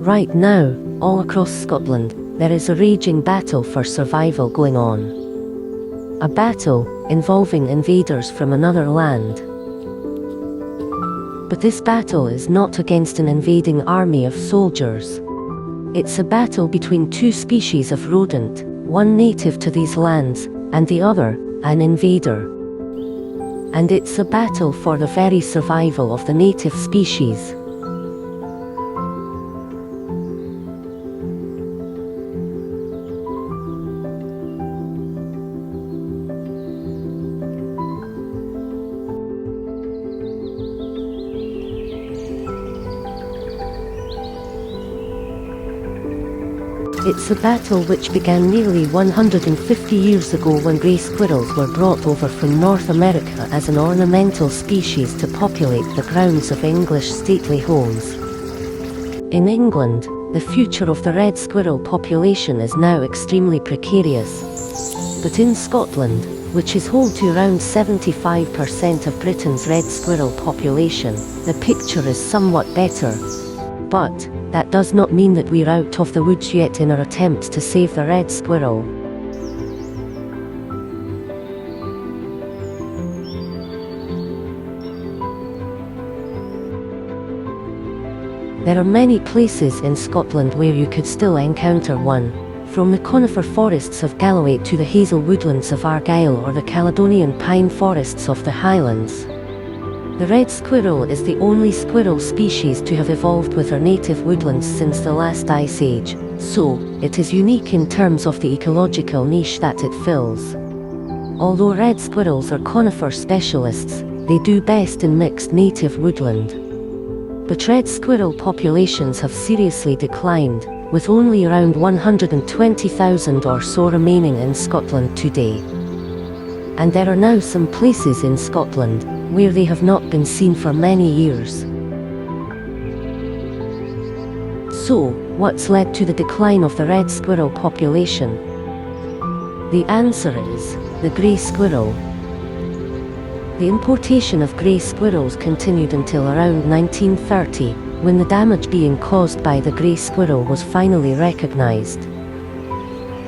Right now, all across Scotland, there is a raging battle for survival going on. A battle involving invaders from another land. But this battle is not against an invading army of soldiers. It's a battle between two species of rodent, one native to these lands, and the other, an invader. And it's a battle for the very survival of the native species. It's a battle which began nearly 150 years ago when grey squirrels were brought over from North America as an ornamental species to populate the grounds of English stately homes. In England, the future of the red squirrel population is now extremely precarious. But in Scotland, which is home to around 75% of Britain's red squirrel population, the picture is somewhat better. But that does not mean that we're out of the woods yet in our attempts to save the red squirrel. There are many places in Scotland where you could still encounter one, from the conifer forests of Galloway to the hazel woodlands of Argyll or the Caledonian pine forests of the Highlands. The red squirrel is the only squirrel species to have evolved with our native woodlands since the last ice age, so it is unique in terms of the ecological niche that it fills. Although red squirrels are conifer specialists, they do best in mixed native woodland. But red squirrel populations have seriously declined, with only around 120,000 or so remaining in Scotland today. And there are now some places in Scotland where they have not been seen for many years. So, what's led to the decline of the red squirrel population? The answer is the grey squirrel. The importation of grey squirrels continued until around 1930, when the damage being caused by the grey squirrel was finally recognised.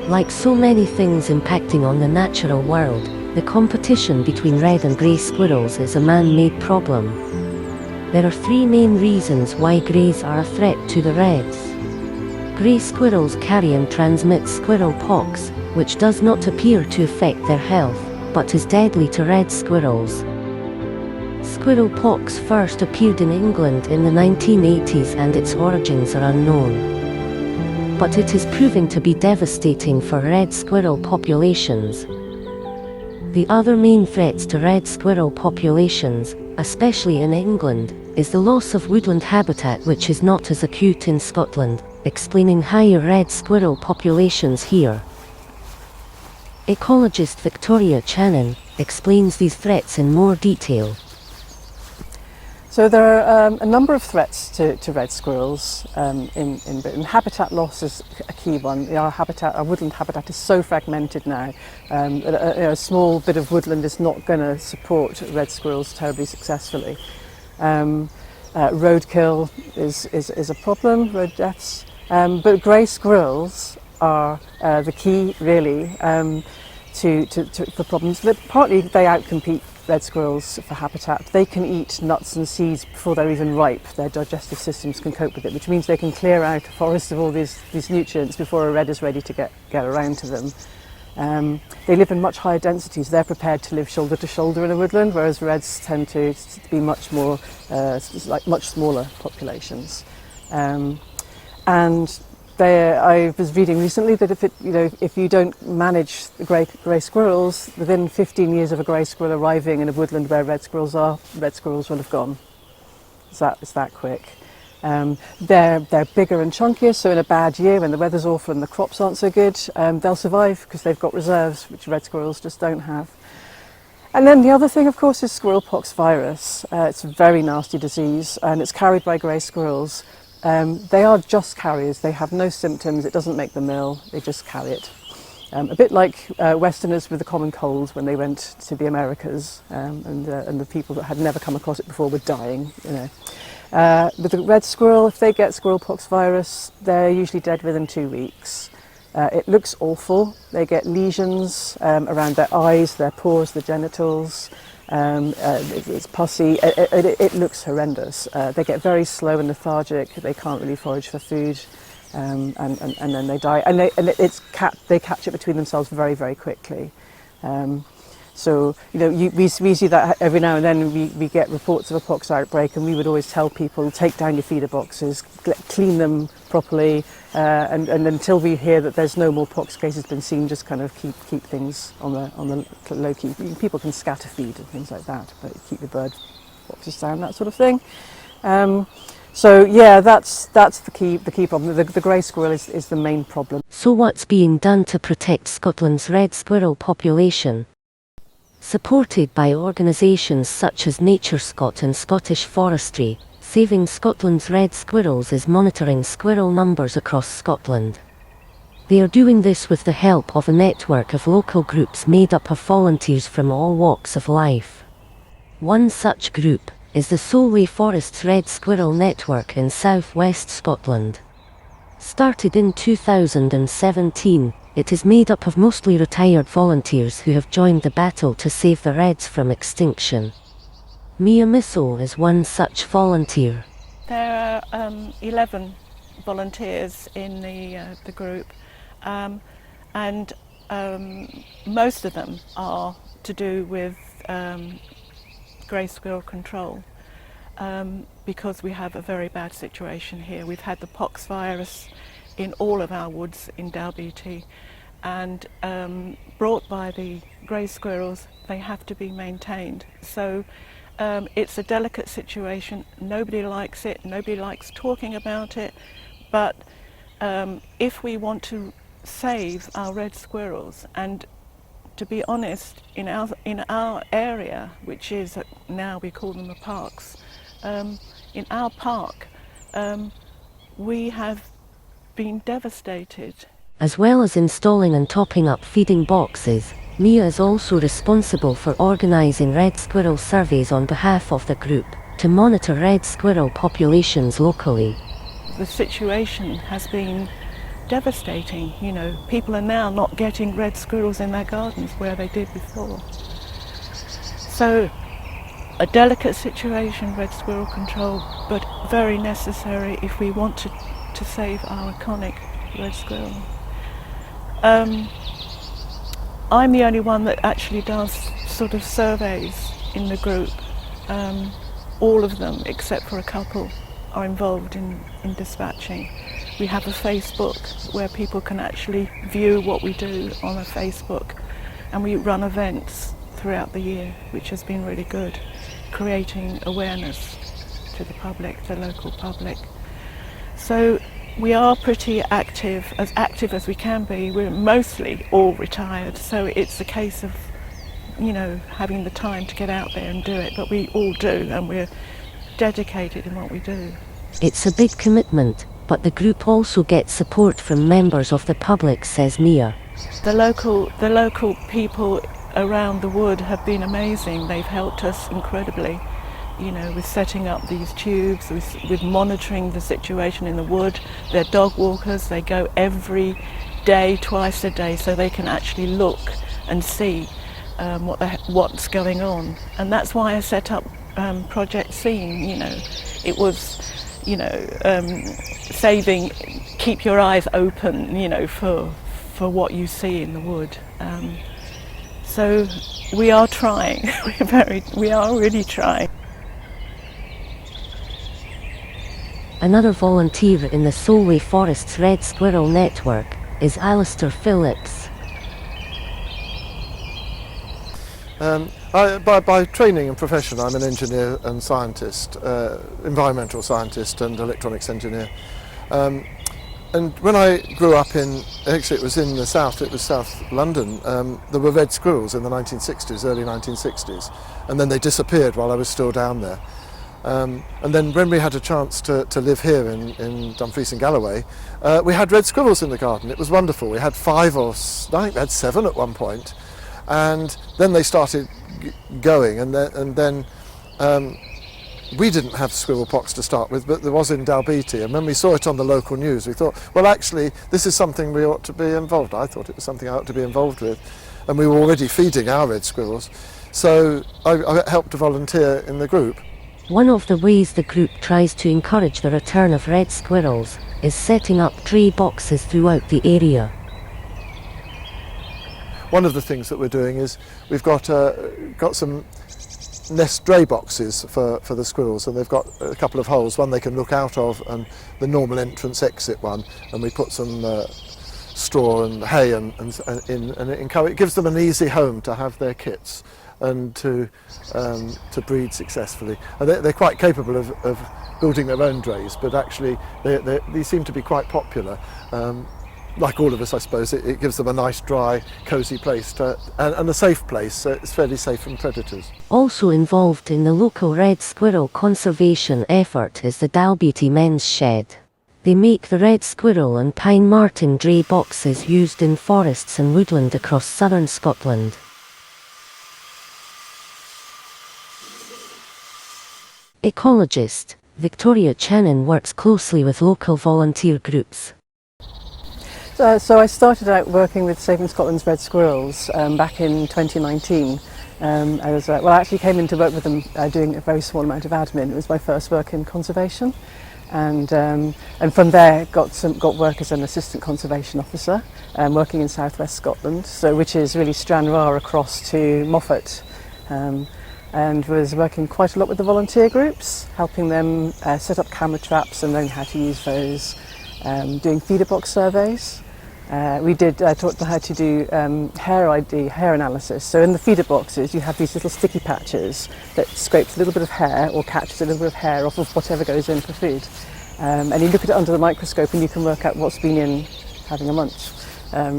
Like so many things impacting on the natural world, the competition between red and grey squirrels is a man-made problem. There are three main reasons why greys are a threat to the reds. Grey squirrels carry and transmit squirrel pox, which does not appear to affect their health, but is deadly to red squirrels. Squirrel pox first appeared in England in the 1980s and its origins are unknown. But it is proving to be devastating for red squirrel populations. The other main threats to red squirrel populations, especially in England, is the loss of woodland habitat, which is not as acute in Scotland, explaining higher red squirrel populations here. Ecologist Victoria Channon explains these threats in more detail. So there are a number of threats to red squirrels in Britain. Habitat loss is a key one. Our woodland habitat is so fragmented now that a small bit of woodland is not going to support red squirrels terribly successfully. Roadkill is a problem, road deaths, but grey squirrels are the key really for problems. But partly they outcompete red squirrels for habitat. They can eat nuts and seeds before they're even ripe. Their digestive systems can cope with it, which means they can clear out a forest of all these nutrients before a red is ready to get around to them. They live in much higher densities. They're prepared to live shoulder to shoulder in a woodland, whereas reds tend to be much more, much smaller populations. And I was reading recently that if you don't manage the grey squirrels, within 15 years of a grey squirrel arriving in a woodland where red squirrels are, red squirrels will have gone. It's that quick. They're bigger and chunkier, so in a bad year when the weather's awful and the crops aren't so good, they'll survive because they've got reserves which red squirrels just don't have. And then the other thing, of course, is squirrelpox virus. It's a very nasty disease and it's carried by grey squirrels. They are just carriers. They have no symptoms. It doesn't make them ill. They just carry it. A bit like Westerners with the common cold when they went to the Americas, and the people that had never come across it before were dying. With the red squirrel, if they get squirrel pox virus, they're usually dead within 2 weeks. It looks awful. They get lesions around their eyes, their paws, the genitals. It's pussy. It looks horrendous. They get very slow and lethargic. They can't really forage for food, and then they die. And they catch it between themselves very, very quickly. So, you know, we see that every now and then. We get reports of a pox outbreak, and we would always tell people, take down your feeder boxes, clean them properly, and until we hear that there's no more pox cases been seen, just kind of keep things on the low key. People can scatter feed and things like that, but keep the bird boxes down, that sort of thing. So yeah, that's the key problem. The grey squirrel is the main problem. So what's being done to protect Scotland's red squirrel population? Supported by organisations such as Nature Scot and Scottish Forestry, Saving Scotland's Red Squirrels is monitoring squirrel numbers across Scotland. They are doing this with the help of a network of local groups made up of volunteers from all walks of life. One such group is the Solway Forests Red Squirrel Network in South West Scotland. Started in 2017, it is made up of mostly retired volunteers who have joined the battle to save the reds from extinction. Mia Missel is one such volunteer. There are 11 volunteers in the group, and most of them are to do with grey squirrel control, because we have a very bad situation here. We've had the pox virus in all of our woods in Dalbeattie, and brought by the grey squirrels. They have to be maintained. So it's a delicate situation. Nobody likes it, nobody likes talking about it, but if we want to save our red squirrels, and to be honest, in our area, which is now we call them the parks, in our park we have been devastated. As well as installing and topping up feeding boxes, Mia is also responsible for organising red squirrel surveys on behalf of the group to monitor red squirrel populations locally. The situation has been devastating. You know, people are now not getting red squirrels in their gardens where they did before. So a delicate situation, red squirrel control, but very necessary if we want to save our iconic red squirrel. I'm the only one that actually does sort of surveys in the group. All of them, except for a couple, are involved in dispatching. We have a Facebook where people can actually view what we do on a Facebook, and we run events throughout the year, which has been really good, creating awareness to the public, the local public. So we are pretty active as we can be. We're mostly all retired, so it's a case of, you know, having the time to get out there and do it, but we all do, and we're dedicated in what we do. It's a big commitment, but the group also gets support from members of the public, says Mia. The local people around the wood have been amazing. They've helped us incredibly, you know, with setting up these tubes, with monitoring the situation in the wood. They're dog walkers. They go every day, twice a day, so they can actually look and see what's going on. And that's why I set up Project Scene. You know, it was, you know, saving, keep your eyes open, you know, for what you see in the wood. So we are trying. We are really trying. Another volunteer in the Solway Forests Red Squirrel Network is Alistair Phillips. By training and profession, I'm an engineer and scientist, environmental scientist and electronics engineer. And when I grew up actually it was in the south, it was South London, there were red squirrels in the 1960s, early 1960s, and then they disappeared while I was still down there. And then when we had a chance to live here in Dumfries and Galloway, we had red squirrels in the garden. It was wonderful. We had 5 or I think we had 7 at one point, and then they started going, and then we didn't have squirrel pox to start with, but there was in Dalbeattie, and when we saw it on the local news, we thought, well, actually, this is something we ought to be involved. I thought it was something I ought to be involved with, and we were already feeding our red squirrels, so I helped to volunteer in the group. One of the ways the group tries to encourage the return of red squirrels is setting up tray boxes throughout the area. One of the things that we're doing is we've got some nest tray boxes for the squirrels, and they've got a couple of holes, one they can look out of and the normal entrance exit one, and we put some straw and hay and it gives them an easy home to have their kits and to breed successfully. And they're quite capable of building their own drays, but actually they seem to be quite popular. Like all of us, I suppose, it gives them a nice, dry, cosy place and a safe place, so it's fairly safe from predators. Also involved in the local red squirrel conservation effort is the Dalbeattie Men's Shed. They make the red squirrel and pine marten dray boxes used in forests and woodland across southern Scotland. Ecologist Victoria Channon works closely with local volunteer groups. So I started out working with Saving Scotland's red squirrels back in 2019. I actually came in to work with them doing a very small amount of admin. It was my first work in conservation, and from there got work as an assistant conservation officer, working in southwest Scotland, which is really Stranraer across to Moffat, and was working quite a lot with the volunteer groups, helping them set up camera traps and learn how to use those, doing feeder box surveys. We taught them how to do hair analysis. So in the feeder boxes you have these little sticky patches that scrapes a little bit of hair or catches a little bit of hair off of whatever goes in for food. And you look at it under the microscope and you can work out what's been in having a munch.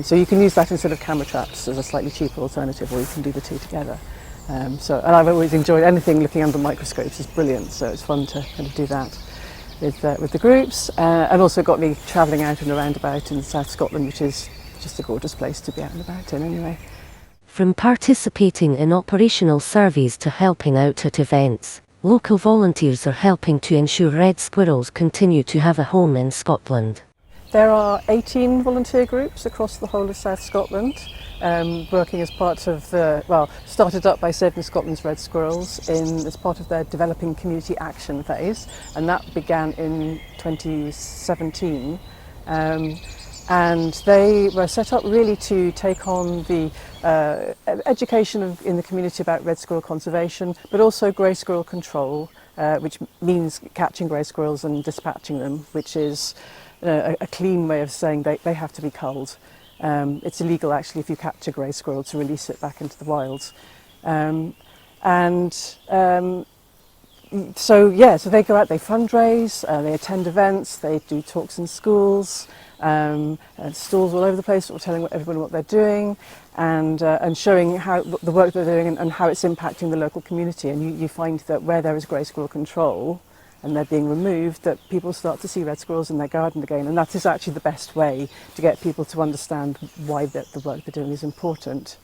So you can use that instead of camera traps as a slightly cheaper alternative, or you can do the two together. And I've always enjoyed anything looking under microscopes is brilliant, so it's fun to kind of do that with the groups, and also got me travelling out and around about in South Scotland, which is just a gorgeous place to be out and about in anyway. From participating in operational surveys to helping out at events, local volunteers are helping to ensure red squirrels continue to have a home in Scotland. There are 18 volunteer groups across the whole of South Scotland, working as part of started up by Saving Scotland's red squirrels as part of their developing community action phase, and that began in 2017. And they were set up really to take on the education in the community about red squirrel conservation, but also grey squirrel control, which means catching grey squirrels and dispatching them, which is a clean way of saying they have to be culled. It's illegal actually if you catch a grey squirrel to release it back into the wild. So they go out, they fundraise, they attend events, they do talks in schools, and stalls all over the place, telling everyone what they're doing, and showing how the work they're doing and how it's impacting the local community. And you find that where there is grey squirrel control and they're being removed, that people start to see red squirrels in their garden again, and that is actually the best way to get people to understand why the work they're doing is important.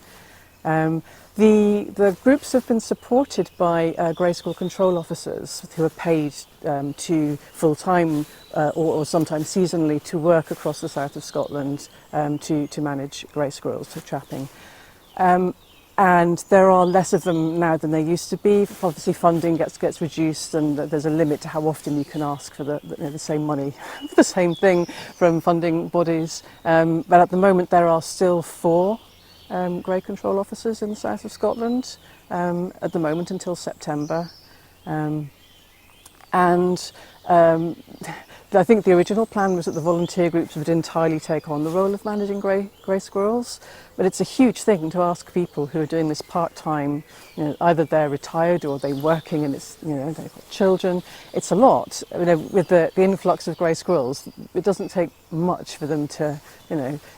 The groups have been supported by grey squirrel control officers who are paid to full-time or sometimes seasonally to work across the south of Scotland to manage grey squirrels for trapping. And there are less of them now than there used to be. Obviously funding gets reduced, and there's a limit to how often you can ask for the same money for the same thing from funding bodies. But at the moment there are still 4 grey control officers in the south of Scotland at the moment until September. I think the original plan was that the volunteer groups would entirely take on the role of managing grey squirrels, but it's a huge thing to ask people who are doing this part-time, either they're retired or they're working and they've got children. It's a lot. With the influx of grey squirrels, it doesn't take much for them to,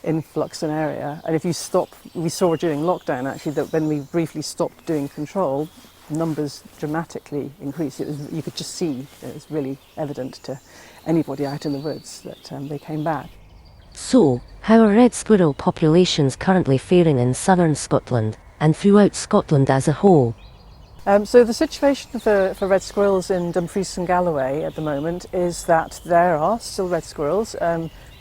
influx an area. And if you stop, we saw during lockdown actually that when we briefly stopped doing control, numbers dramatically increased. You could just see, it was really evident to anybody out in the woods that they came back. So, how are red squirrel populations currently faring in southern Scotland and throughout Scotland as a whole? So the situation for red squirrels in Dumfries and Galloway at the moment is that there are still red squirrels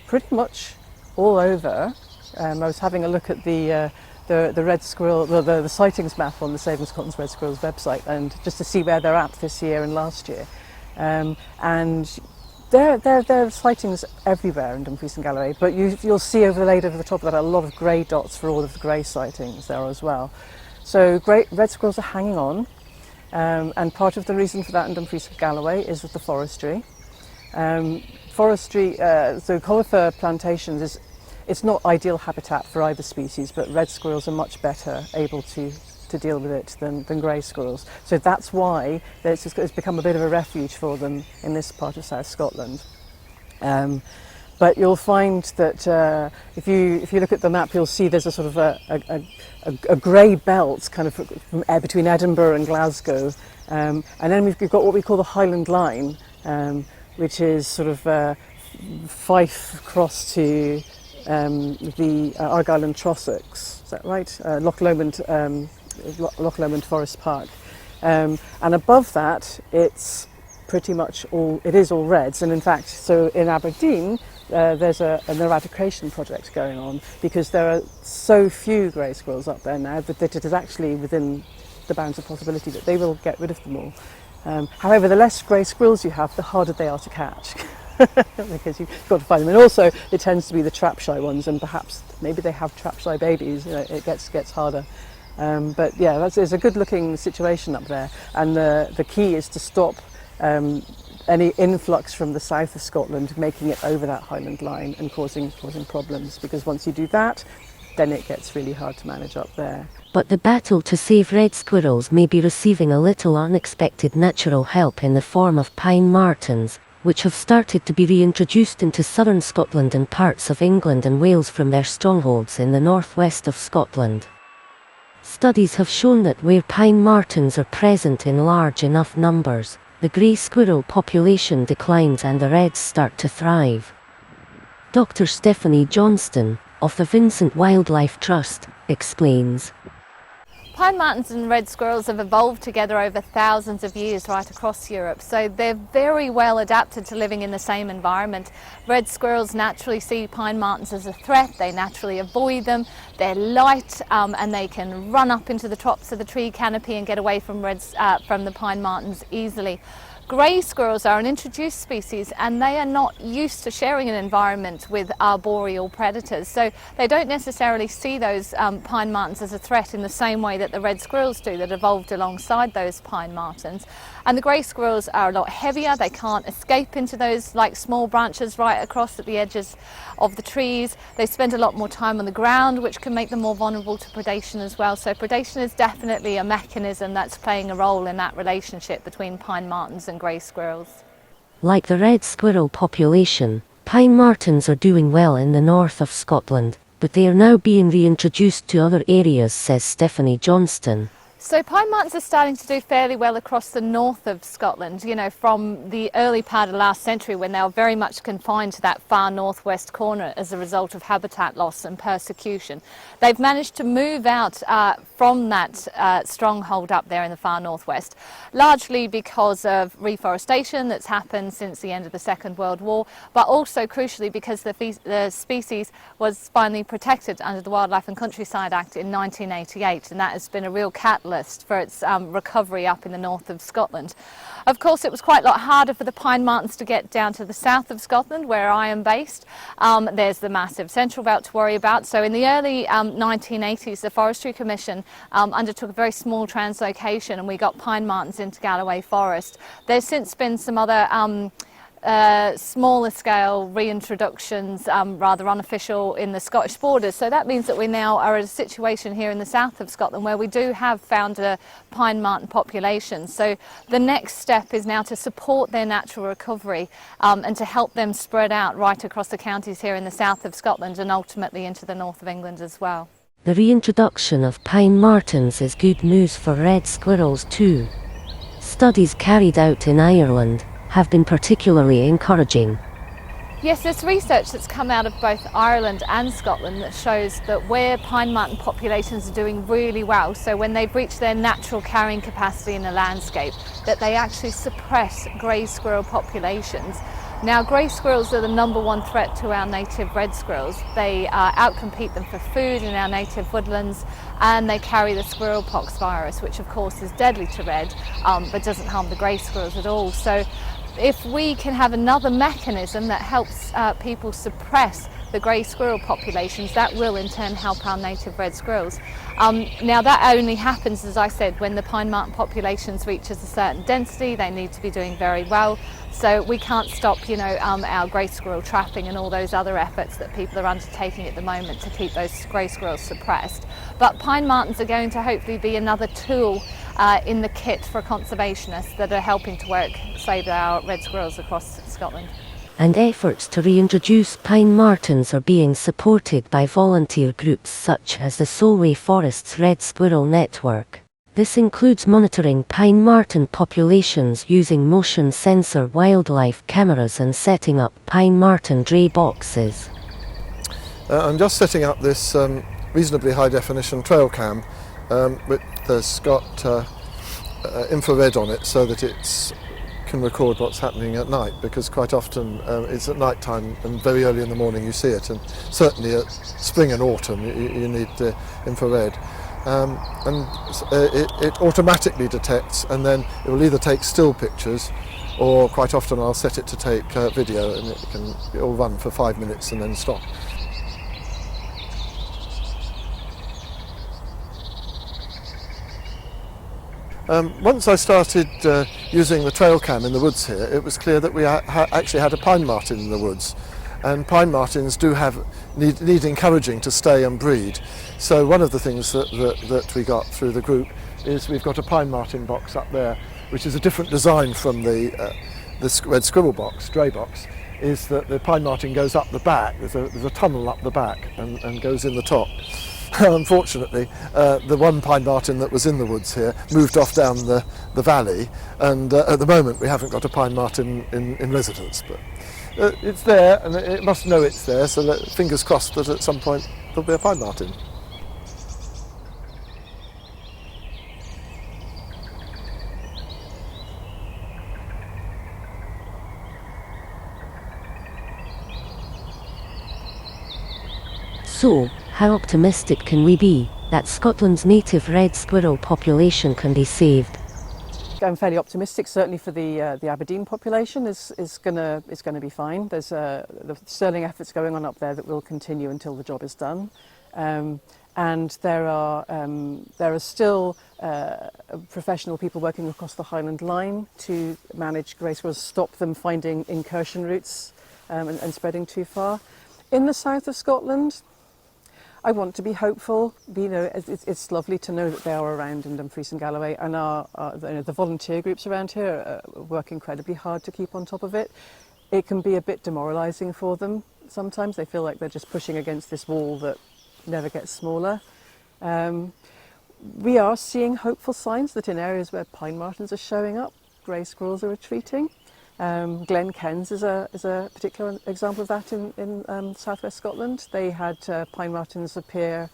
pretty much all over. I was having a look at the red squirrel, the sightings map on the Saving Scotland's Red Squirrels website, and just to see where they're at this year and last year. And there are sightings everywhere in Dumfries and Galloway, but you'll see overlaid over the top of that a lot of grey dots for all of the grey sightings there as well. So red squirrels are hanging on, and part of the reason for that in Dumfries and Galloway is with the forestry. So conifer plantations it's not ideal habitat for either species, but red squirrels are much better able to deal with it than grey squirrels. So that's why it's become a bit of a refuge for them in this part of South Scotland. But you'll find that if you look at the map, you'll see there's a sort of a grey belt kind of from between Edinburgh and Glasgow, and then we've got what we call the Highland Line, which is sort of Fife across to the Argyll and Trossachs. Is that right? Loch Lomond Forest Park, and above that it's pretty much all reds. And in fact, so in Aberdeen there's an eradication project going on because there are so few grey squirrels up there now that it is actually within the bounds of possibility that they will get rid of them all. However, the less grey squirrels you have, the harder they are to catch. Because you've got to find them, and also it tends to be the trap shy ones, and perhaps maybe they have trap shy babies. You know, it gets harder. But yeah, it's a good looking situation up there, and the key is to stop any influx from the south of Scotland making it over that Highland Line and causing problems, because once you do that, then it gets really hard to manage up there. But the battle to save red squirrels may be receiving a little unexpected natural help in the form of pine martens, which have started to be reintroduced into southern Scotland and parts of England and Wales from their strongholds in the northwest of Scotland. Studies have shown that where pine martens are present in large enough numbers, the grey squirrel population declines and the reds start to thrive. Dr. Stephanie Johnston, of the Vincent Wildlife Trust, explains. Pine martens and red squirrels have evolved together over thousands of years right across Europe, so they're very well adapted to living in the same environment. Red squirrels naturally see pine martens as a threat, they naturally avoid them, they're light and they can run up into the tops of the tree canopy and get away from the pine martens easily. Grey squirrels are an introduced species and they are not used to sharing an environment with arboreal predators, so they don't necessarily see those pine martens as a threat in the same way that the red squirrels do that evolved alongside those pine martens. And the grey squirrels are a lot heavier, they can't escape into those like small branches right across at the edges of the trees. They spend a lot more time on the ground, which can make them more vulnerable to predation as well. So predation is definitely a mechanism that's playing a role in that relationship between pine martens and grey squirrels. Like the red squirrel population, pine martens are doing well in the north of Scotland, but they are now being reintroduced to other areas, says Stephanie Johnston. So pine martens are starting to do fairly well across the north of Scotland, you know, from the early part of last century when they were very much confined to that far northwest corner as a result of habitat loss and persecution. They've managed to move out from that stronghold up there in the far northwest, largely because of reforestation that's happened since the end of the Second World War, but also crucially because the species was finally protected under the Wildlife and Countryside Act in 1988, and that has been a real catalyst for its recovery up in the north of Scotland. Of course, it was quite a lot harder for the pine martens to get down to the south of Scotland, where I am based. There's the massive central belt to worry about. So in the early 1980s, the Forestry Commission undertook a very small translocation and we got pine martens into Galloway Forest. There's since been some other smaller scale reintroductions, rather unofficial, in the Scottish borders. So that means that we now are at a situation here in the south of Scotland where we do have found a pine marten population. So the next step is now to support their natural recovery and to help them spread out right across the counties here in the south of Scotland and ultimately into the north of England as well. The reintroduction of pine martens is good news for red squirrels too. Studies carried out in Ireland have been particularly encouraging. Yes, there's research that's come out of both Ireland and Scotland that shows that where pine marten populations are doing really well, so when they've reached their natural carrying capacity in the landscape, that they actually suppress grey squirrel populations. Now, grey squirrels are the #1 threat to our native red squirrels. They outcompete them for food in our native woodlands, and they carry the squirrel pox virus, which of course is deadly to red, but doesn't harm the grey squirrels at all. So if we can have another mechanism that helps people suppress the grey squirrel populations, that will in turn help our native red squirrels. Now that only happens, as I said, when the pine marten populations reaches a certain density. They need to be doing very well. So we can't stop, our grey squirrel trapping and all those other efforts that people are undertaking at the moment to keep those grey squirrels suppressed. But pine martens are going to hopefully be another tool in the kit for conservationists that are helping to save our red squirrels across Scotland. And efforts to reintroduce pine martens are being supported by volunteer groups such as the Solway Forest's Red Squirrel Network. This includes monitoring pine marten populations using motion sensor wildlife cameras and setting up pine marten dray boxes. I'm just setting up this reasonably high definition trail cam, which has got infrared on it so that it can record what's happening at night, because quite often it's at night time and very early in the morning you see it, and certainly at spring and autumn you need the infrared. It automatically detects, and then it will either take still pictures, or quite often I'll set it to take video, and it'll run for 5 minutes and then stop. Once I started using the trail cam in the woods here, it was clear that we actually had a pine marten in the woods, and pine martens do need encouraging to stay and breed. So one of the things that we got through the group is we've got a pine marten box up there, which is a different design from the red squirrel box, dray box. Is that the pine marten goes up the back. There's a tunnel up the back and goes in the top. Unfortunately, the one pine marten that was in the woods here moved off down the valley, and at the moment we haven't got a pine marten in residence, but it's there, and it must know it's there, so fingers crossed that at some point there'll be a pine marten. So, how optimistic can we be that Scotland's native red squirrel population can be saved? I'm fairly optimistic. Certainly for the Aberdeen population is going to be fine. There's the sterling efforts going on up there that will continue until the job is done, and there are still professional people working across the Highland Line to manage grey squirrels, stop them finding incursion routes and spreading too far. In the south of Scotland, I want to be hopeful. It's lovely to know that they are around in Dumfries and Galloway, and the volunteer groups around here work incredibly hard to keep on top of it. It can be a bit demoralising for them sometimes. They feel like they're just pushing against this wall that never gets smaller. We are seeing hopeful signs that in areas where pine martens are showing up, grey squirrels are retreating. Glen Kens is a particular example of that in southwest Scotland. They had pine martens appear,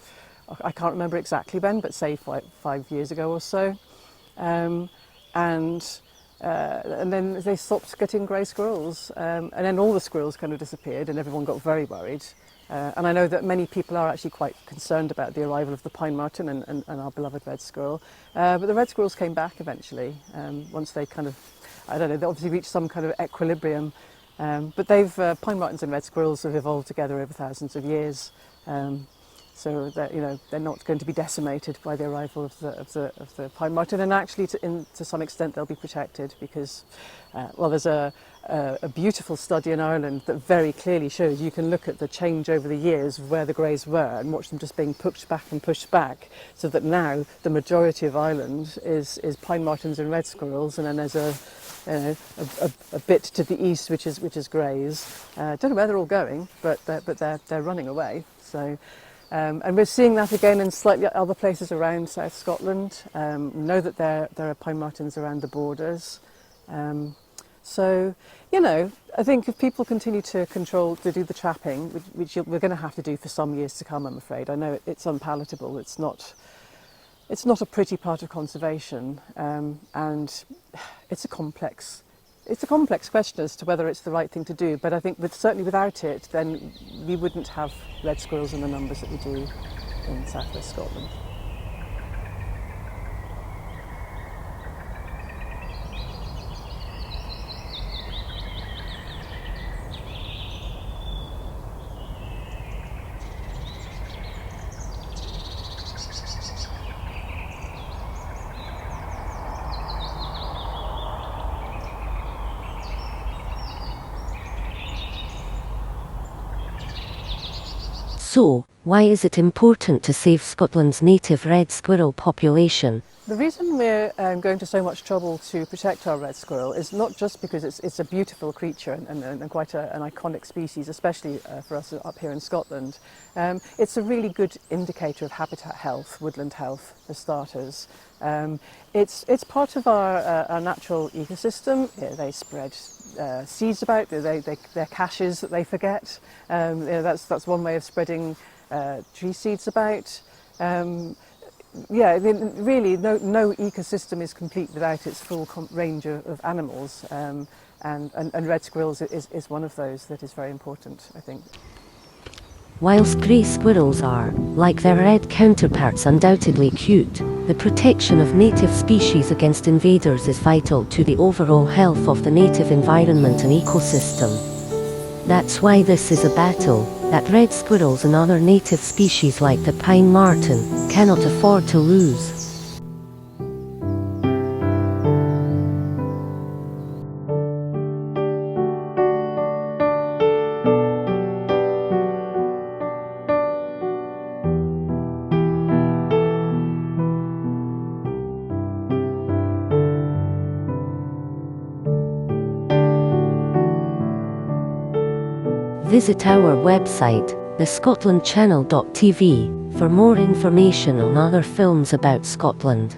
I can't remember exactly when, but say 5 years ago or so, and then they stopped getting grey squirrels, and then all the squirrels kind of disappeared, and everyone got very worried. And I know that many people are actually quite concerned about the arrival of the pine marten and our beloved red squirrel, but the red squirrels came back eventually once they kind of, I don't know, they obviously reached some kind of equilibrium, but pine martens and red squirrels have evolved together over thousands of years, so that they're not going to be decimated by the arrival of the pine marten, and actually to some extent they'll be protected because, there's a beautiful study in Ireland that very clearly shows you can look at the change over the years of where the greys were and watch them just being pushed back, so that now the majority of Ireland is pine martens and red squirrels, and then there's a bit to the east which is greys. Don't know where they're all going, but they're running away. So. And we're seeing that again in slightly other places around South Scotland. Know that there are pine martens around the borders. So, you know, I think if people continue to do the trapping, which we're going to have to do for some years to come, I'm afraid. I know it's unpalatable. It's not a pretty part of conservation, and it's a complex question as to whether it's the right thing to do. But I think certainly without it, then we wouldn't have red squirrels in the numbers that we do in southwest Scotland. So, why is it important to save Scotland's native red squirrel population? The reason we're going to so much trouble to protect our red squirrel is not just because it's a beautiful creature and quite an iconic species, especially for us up here in Scotland. It's a really good indicator of habitat health, woodland health for starters. It's part of our natural ecosystem. They spread seeds about, they're caches that they forget. That's one way of spreading tree seeds about. Yeah, really, no ecosystem is complete without its full range of animals, and red squirrels is one of those that is very important, I think. Whilst grey squirrels are, like their red counterparts, undoubtedly cute, the protection of native species against invaders is vital to the overall health of the native environment and ecosystem. That's why this is a battle that red squirrels and other native species like the pine marten cannot afford to lose. Visit our website, thescotlandchannel.tv, for more information on other films about Scotland.